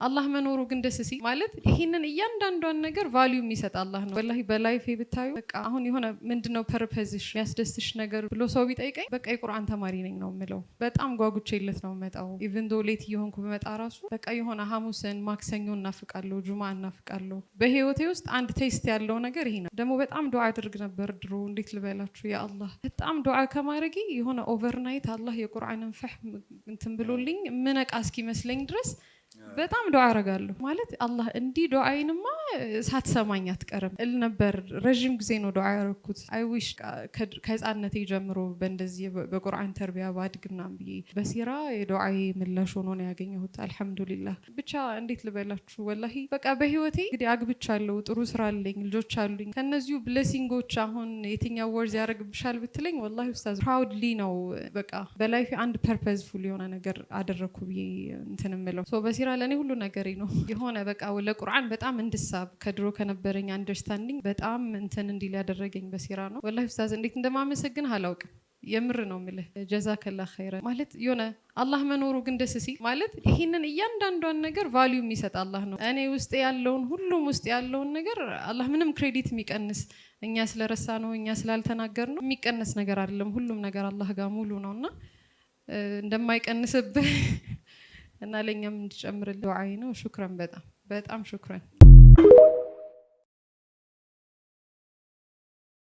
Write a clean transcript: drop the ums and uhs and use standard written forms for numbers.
አላህ መኖሩ ግን ደስ ሲል ማለት ይሄንን እያንዳንዷን ነገር ቫልዩ የሚሰጥ አላህ ነው። ወላሂ በላይፌ ብታዩ በቃ አሁን የሆነ ምንድነው ፐርፐዝሽ የሚያስደስትሽ ነገር ብሎ ሰው ቢጠይቀኝ በቃ የቁርአን ተማሪ ነኝ ነው የምለው። በጣም ጓጉቼለት ነው የምመጣው። ኢቭን ዶ ሌት እየሆንኩ በመጣ ራሱ በቃ የሆነ ሐሙስን ማክሰኞ እናፍቃለሁ፣ ጁማ እናፍቃለሁ። በህይወቴ ውስጥ አንድ ቴስት ያለው ነገር ይሄ ነው። ደግሞ በጣም ዱዓ አድርግ ነበር ድሮ። እንዴት ልበላችሁ ያ አላህ በጣም ዱዓ ከማድረጌ የሆነ ኦቨርናይት አላህ የቁርአንን ፈህም እንትን ብሎልኝ ምነቃ እስኪመስለኝ ድረስ በጣም ዱዓ አረጋለሁ። ማለት አላህ እንዲህ ዱዓይንማ ሳትሰማኝ አትቀርም እል ነበር። ረጅም ጊዜ ነው ዱዓ ያረኩት። አይ ዊሽ ከህፃንነቴ ጀምሮ በእንደዚህ በቁርአን ተርቢያ ባድግ ምናምን ብዬ በሲራ የዱዓዬ ምላሽ ሆኖ ነው ያገኘሁት። አልሐምዱሊላህ። ብቻ እንዴት ልበላችሁ ወላሂ በቃ በህይወቴ እንግዲህ አግብቻለሁ፣ ጥሩ ስራ አለኝ፣ ልጆች አሉኝ። ከነዚሁ ብሌሲንጎች አሁን የትኛው ወርዝ ያደርግብሻል ብትለኝ ወላሂ ኡስታዝ ፕራውድሊ ነው በቃ በላይፌ አንድ ፐርፐዝፉል የሆነ ነገር አደረኩ ብዬ እንትን እምለው በሲራ ለኔ ሁሉ ነገሬ ነው። የሆነ በቃ ለቁርአን በጣም እንድሳብ ከድሮ ከነበረኝ አንደርስታንዲንግ በጣም እንትን እንዲል ያደረገኝ በሲራ ነው። ወላሂ ኡስታዝ እንዴት እንደማመሰግን አላውቅም። የምር ነው የምልህ። ጀዛከላህ ኸይራ። ማለት የሆነ አላህ መኖሩ ግን ደስ ሲል ማለት ይሄንን እያንዳንዷን ነገር ቫልዩ የሚሰጥ አላህ ነው። እኔ ውስጥ ያለውን ሁሉም ውስጥ ያለውን ነገር አላህ ምንም ክሬዲት የሚቀንስ እኛ ስለረሳ ነው እኛ ስላልተናገር ነው የሚቀነስ ነገር አይደለም። ሁሉም ነገር አላህ ጋር ሙሉ ነውና እንደማይቀንስብህ እና ለኛም እንዲጨምር ዱዓዬ ነው። ሹክራን በጣም ሹክራን።